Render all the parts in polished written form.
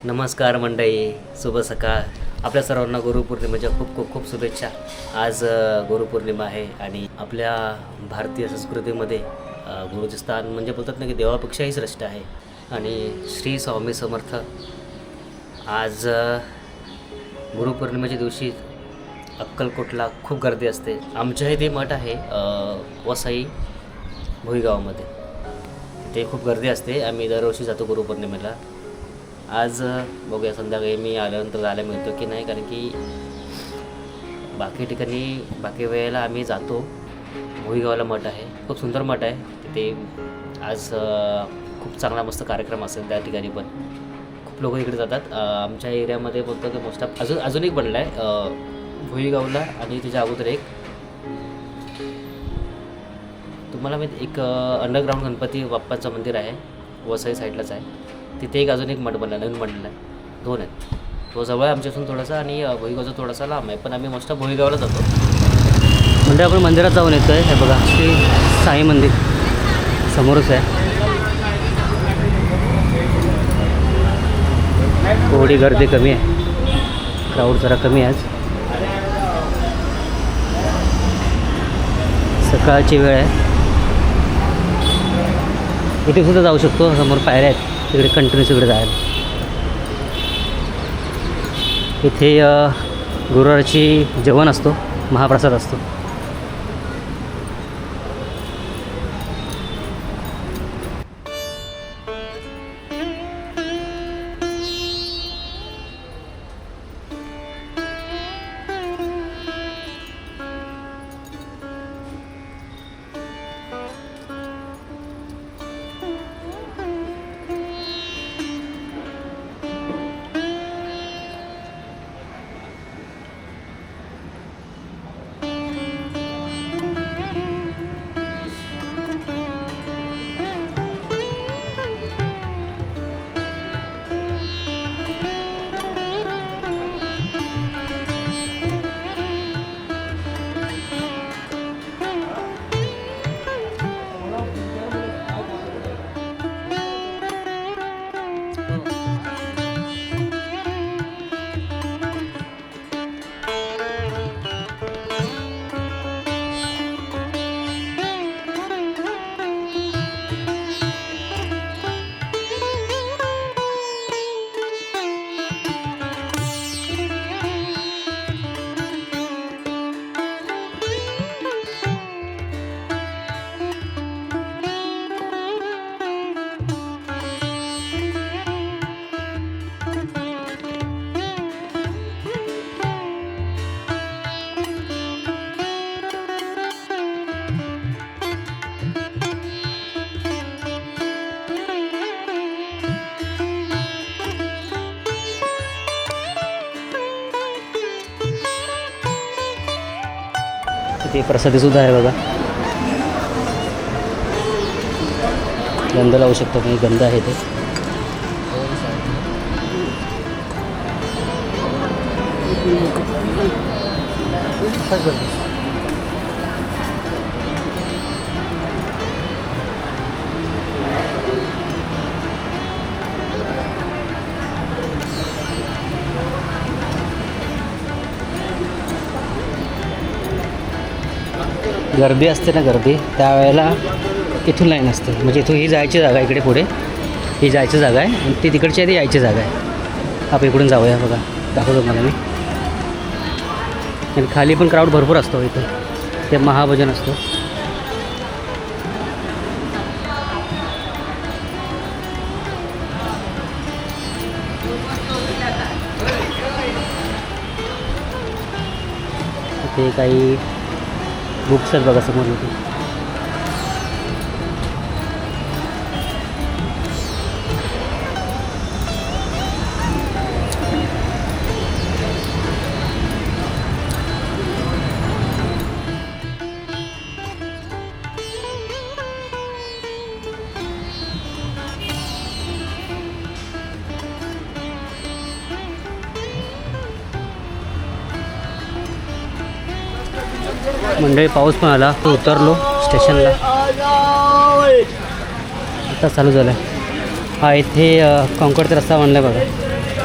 नमस्कार मंडळी, शुभ सकाळ. आपल्या सर्वांना गुरुपौर्णिमेच्या खूप खूप खूप शुभेच्छा. आज गुरुपौर्णिमा आहे आणि आपल्या भारतीय संस्कृतीमध्ये गुरुचे स्थान म्हणजे बोलतात ना की देवापेक्षाही श्रेष्ठ आहे. आणि श्री स्वामी समर्थ आज गुरुपौर्णिमेच्या दिवशी अक्कलकोटला खूप गर्दी असते. आमच्या इथे मठ आहे वसई भुईगावामध्ये, ते खूप गर्दी असते. आम्ही दरवर्षी जातो गुरुपौर्णिमेला. आज बघूया संध्याकाळी मी आल्यानंतर जायला मिळतो की नाही, कारण की बाकी ठिकाणी बाकी वेळेला आम्ही जातो. भुईगावाला मठ आहे, खूप सुंदर मठ आहे तिथे. आज खूप चांगला मस्त कार्यक्रम असेल त्या ठिकाणी, पण खूप लोक इकडे जातात. आमच्या एरियामध्ये बोलतो की मोस्ट ऑफ अजून एक बनला आहे भुईगावला, आणि त्याच्या अगोदर एक तुम्हाला माहीत एक अंडरग्राऊंड गणपती बाप्पाचं मंदिर आहे, वसई साईडलाच आहे. तिथे एक अजून एक मठ बनला, नवीन बनलेला आहे. दोन आहेत. तो जवळ आहे आमच्यापासून थोडासा, आणि भुईगावचा थोडासा लांब आहे, पण आम्ही मोस्ट भुईगावला जातो. म्हणजे आपण मंदिरात जाऊन येतो आहे. हे बघा, श्री साई मंदिर समोरच आहे. थोडी गर्दी कमी आहे, क्राऊड जरा कमी आहे. आज सकाळची वेळ आहे. इथे सुद्धा जाऊ शकतो, समोर पायऱ्या आहेत, तिकडे कंटिन्यू इकडे जायला. इथे गुरुवारची जेवण असतो, महाप्रसाद असतो. ते प्रसादीसुद्धा आहे बघा, गंध लावू शकतो मी. गंध आहे ते. गर्दी असते ना, गर्दी त्यावेळेला इथून लाईन असते. म्हणजे इथून ही जायची जागा आहे, इकडे पुढे ही जायची जागा आहे, आणि ती तिकडची आधी यायची जागा आहे. आपण इकडून जाऊया बघा, दाखवतो मला मी. आणि खाली पण क्राऊड भरपूर असतो इथं, ते महाभजन असतो. ते काही बुक्स आहेत बघा समोर इथे. मंडळी, पाऊस पण आला, उतरलो स्टेशनला. आता चालू झालं आहे. हा इथे कॉन्कॉर्डचा रस्ता बनला आहे बघा.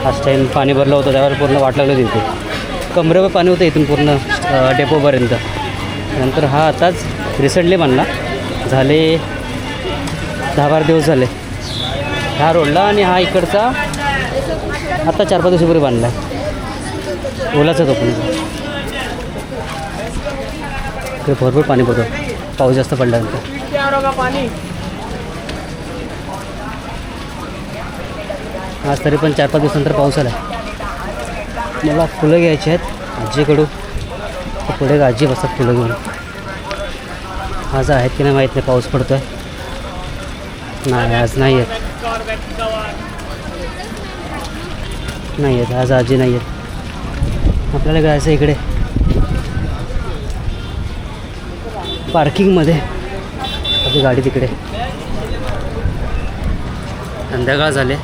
लास्ट टाईम पाणी भरलं होतं त्यावर पूर्ण वाट लागलं तिथे, कमरेवर पाणी होतं इथून पूर्ण डेपोपर्यंत. नंतर हा आताच रिसेंटली बांधला, झाले 10-12 दिवस झाले ह्या रोडला. आणि हा इकडचा आता 4-5 दिवसापूर्वी बांधला, ओलाचा तो पण. इकडे भरपूर पाणी पडतं पाऊस जास्त पडल्यानंतर. आज तरी पण 4-5 दिवसानंतर पाऊस आला. मला फुलं घ्यायची आहेत आजीकडून, पुढे आजी बसतात फुलं घेऊन. आज आहेत की नाही माहीत नाही, पाऊस पडतो आहे. नाही आज नाही आहेत, नाही आहेत आज आजी नाही आहेत. आपल्याला जायचं इकडे पार्किंगमध्ये, आपली गाडी तिकडे. संध्याकाळ झाले.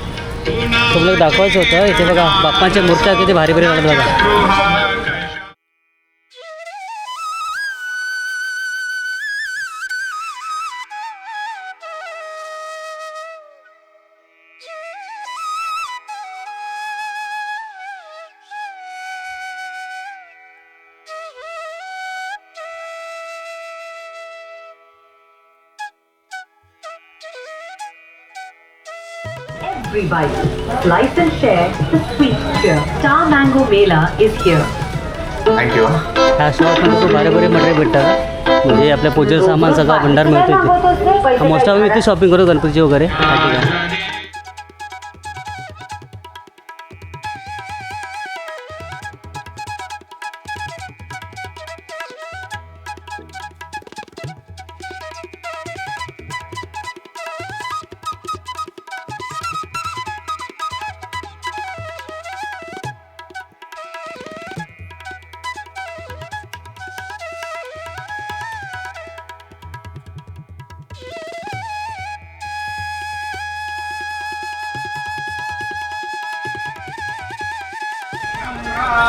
तुम्हाला दाखवायचं होतं इथे बघा, बाप्पांच्या मूर्त्या किती भारी भारी लागत बघा. Every bite, slice and share the sweet cheer. Star Mango Mela is here. Thank you. ह्या शॉपमध्ये खूप भारी भारी मटेरियल भेटतात, म्हणजे आपल्या पूजेचं सामान सगळा भंडार मिळतो इथे. मोस्ट ऑफ मी इथे शॉपिंग करतो गणपतीची वगैरे.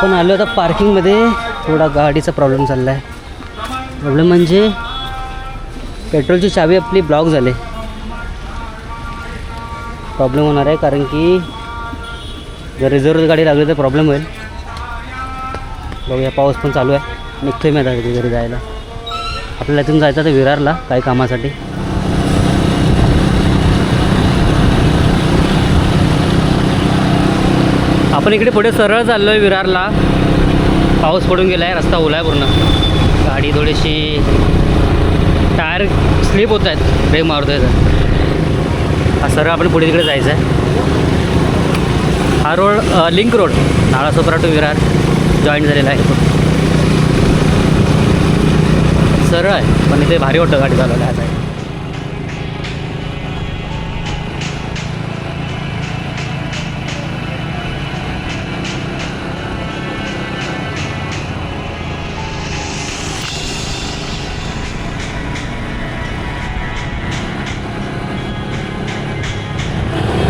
पण आलो आता पार्किंगमध्ये. थोडा गाडीचा प्रॉब्लेम चालला आहे. प्रॉब्लेम म्हणजे पेट्रोलची चावी आपली ब्लॉक झाली. प्रॉब्लेम होणार आहे, कारण की जर रिझर्व गाडी लागली तर प्रॉब्लेम होईल. बघूया, पाऊस पण चालू आहे. निघतोय मी आता घरी जायला. आपल्याला इथून जायचं तर विरारला काही कामासाठी. आपण इकडे पुढे सरळ चाललो आहे विरारला. पाऊस पडून गेला आहे, रस्ता ओला आहे पूर्ण. गाडी थोडीशी टायर स्लिप होत आहेत, ब्रेक मारतो आहे तर. हा सरळ आपण पुढे तिकडे जायचं आहे. हा road link road Nalasopara to Virar join झालेला आहे. सरळ आहे पण इथे भारी वाटतं गाडी चालवला आहे.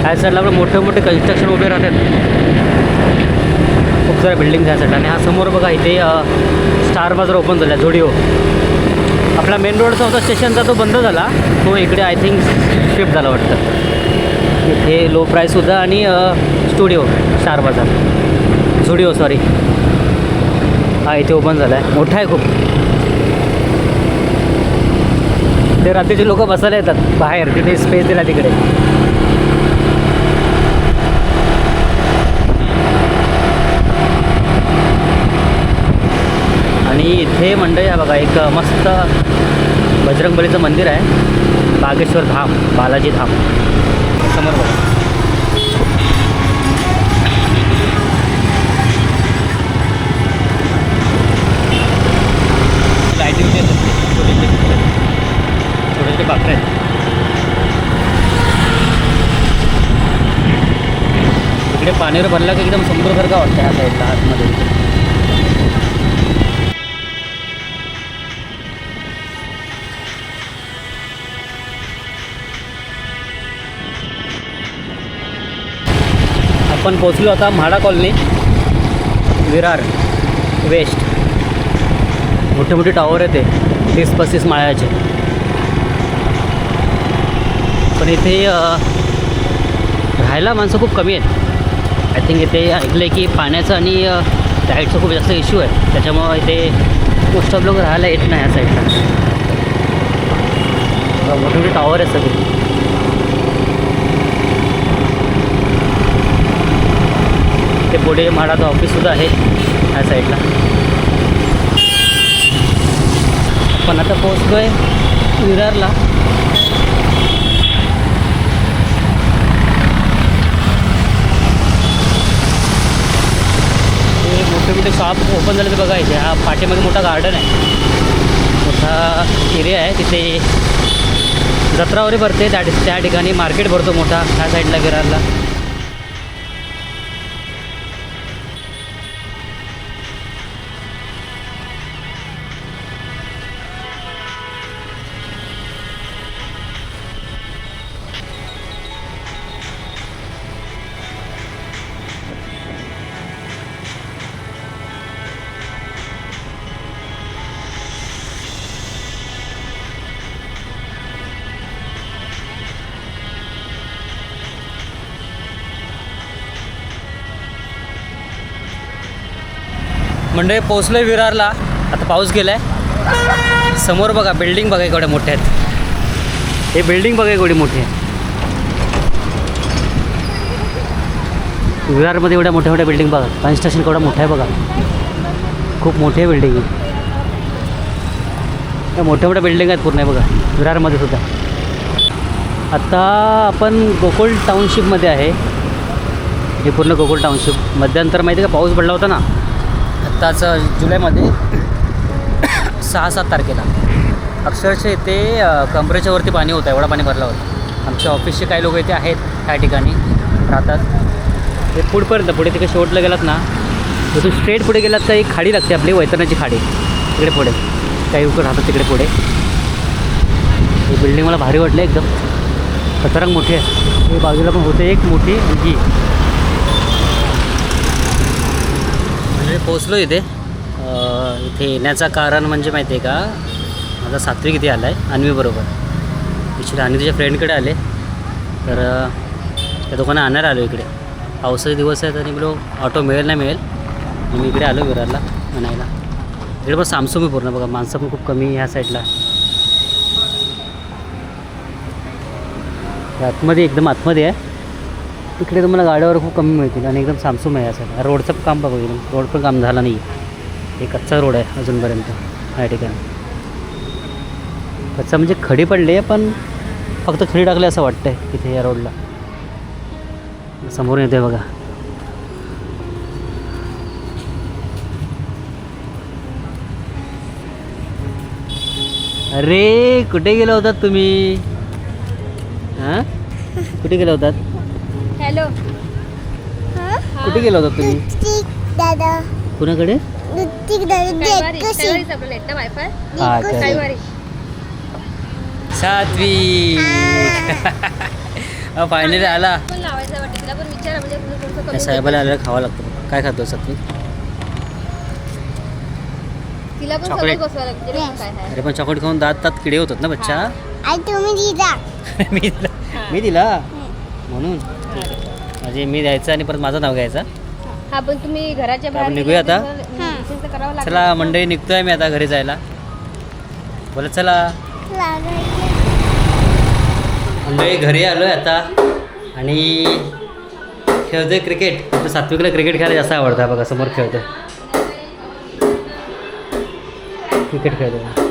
ह्या साईडला आपलं मोठे मोठे कन्स्ट्रक्शन उभे राहतात, खूप साऱ्या बिल्डिंग ह्या साईडला. आणि हा समोर बघा इथे स्टार बाजार ओपन झाला, झुडिओ. आपला मेन रोडचा होता स्टेशनचा, तो बंद झाला. तो इकडे आय थिंक शिफ्ट झाला वाटतं. इथे लो प्राईससुद्धा आणि स्टुडिओ स्टार बाजार झुडिओ सॉरी हा इथे ओपन झाला आहे. मोठा आहे खूप. ते रात्रीचे लोक बसायला येतात बाहेर, तिथे स्पेस दिला तिकडे. आणि इथे मंडळी आहे बघा, एक मस्त बजरंगबलीचं मंदिर आहे, बागेश्वर धाम, बालाजी धाम. समोर बघा. लाईटिंग छोटे बाकरे आहेत. इकडे पाण्यावर भरला की एकदम समुद्रासारखा वाटतं ह्या साईडला आतमध्ये. आपण पोचलो आता म्हाडा कॉलनी, विरार वेस्ट. मोठे मोठे टॉवर येते 30-35 माळ्याचे. पण इथे राहायला माणसं खूप कमी आहेत. आय थिंक इथे ऐकलं आहे की पाण्याचं आणि लाईटचा खूप जास्त इश्यू आहे, त्याच्यामुळं इथे मोस्ट ऑफ लोक राहायला येत नाही या साईडला. मोठे मोठे टॉवर आहेत सगळे. ते पुढे म्हाडाचं ऑफिससुद्धा आहे ह्या साईडला. पण आता पोहोचलो आहे विरारला. मोठे मोठे शॉप ओपन झाले तर बघायचे. हा पाठीमध्ये मोठा गार्डन आहे, मोठा एरिया आहे. तिथे जत्रा वगैरे भरते, त्या ठिकाणी मार्केट भरतो मोठा ह्या साईडला विरारला. मंडळी पोचलो आहे विरारला. आता पाऊस गेला आहे. समोर बघा बिल्डिंग बघा केवढ्या मोठ्या आहेत. हे बिल्डिंग बघा केवढी मोठी आहे. विरारमध्ये एवढ्या मोठ्या मोठ्या बिल्डिंग बघा. पाणी स्टेशन केवढा मोठा आहे बघा, खूप मोठी बिल्डिंग आहे. त्या मोठ्या मोठ्या बिल्डिंग आहेत पूर्ण आहे बघा विरारमध्ये सुद्धा. आत्ता आपण गोकुळ टाउनशिपमध्ये आहे. हे पूर्ण गोकुळ टाउनशिप. मध्यंतर माहिती आहे का पाऊस पडला होता ना आत्ताच जुलैमध्ये 6-7 तारखेला. अक्षरशः इथे कमरेच्या वरती पाणी होतं, एवढा पाणी भरला होता. आमच्या ऑफिसचे काही लोक इथे आहेत, त्या ठिकाणी राहतात. ते पुढपर्यंत पुढे तिकडे शेवटला गेलात ना, तिथून स्ट्रेट पुढे गेलात का एक खाडी लागते आपली, वैतरणाची खाडी. तिकडे पुढे काही लोक राहतात तिकडे पुढे. ही बिल्डिंग मला भारी वाटलं एकदम, खतरनाक मोठी आहे. ही बाजूला पण होते एक मोठी ही. पोचलो इथे. इथे येण्याचं कारण म्हणजे माहिती आहे का, माझा सात्विक इथे आला आहे अन्वीबरोबर. ॲक्च्युली आणि तिच्या फ्रेंडकडे आले, तर त्या दोघांना आणायला आलो इकडे. पावसाचे दिवस आहेत आणि बोलो ऑटो मिळेल नाही मिळेल, मी इकडे आलो विरारला आणायला. इकडे पण सामसूम आहे पूर्ण बघा, माणसं पण खूप कमी ह्या साईडला. आतमध्ये एकदम आतमध्ये आहे. इकडे तुम्हाला गाड्यावर खूप कमी मिळतील आणि एकदम सामसूम आहे या साईड. रोडचं काम बघा, एकदम रोड पण काम झालं नाही. हे कच्चा रोड आहे अजूनपर्यंत या ठिकाणी. कच्चा म्हणजे खडी पडली आहे, पण फक्त खडी टाकली असं वाटतं आहे इथे या रोडला. समोर येते बघा. अरे कुठे गेला होतात तुम्ही? हां कुठे गेला होतात? हॅलो, कुठे गेला होता तुम्ही? दादा कुणाकडे? सात्विक फायनली आला. त्या साहेबाला आल्याला खावा लागतो. काय खातो सात्विक? चॉकलेट. अरे पण चॉकलेट खाऊन दात किडे होतात ना बच्चा. मी दिला म्हणून म्हणजे मी द्यायचं आणि परत माझं नाव घ्यायचं. हा पण तुम्ही घराच्या बाहेर निघूया आता. करावं लागतं. चला मंडळी निघतोय मी आता घरी जायला. बोला चला मंडळी घरी आलो आहे आता आणि खेळतोय क्रिकेट. तर सात्विकला क्रिकेट खेळायला जास्त आवडतं. बघा समोर खेळतोय क्रिकेट खेळतोय.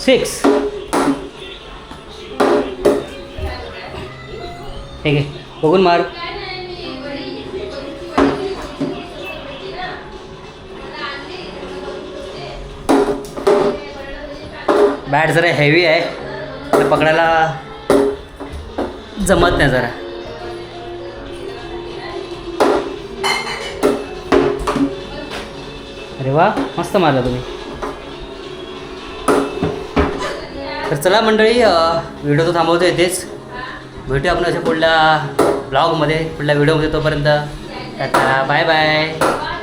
सिक्स ठीक आहे बघून मार. बॅट जरा हेवी आहे, तर पकडायला जमत नाही जरा. अरे वा मस्त मारला तुम्ही. तर चला मंडळी व्हिडिओ तो थांबवतो इथेच. भेटूया आपण अशा पुढल्या ब्लॉगमध्ये, पुढल्या व्हिडिओमध्ये. तोपर्यंत टाटा बाय बाय.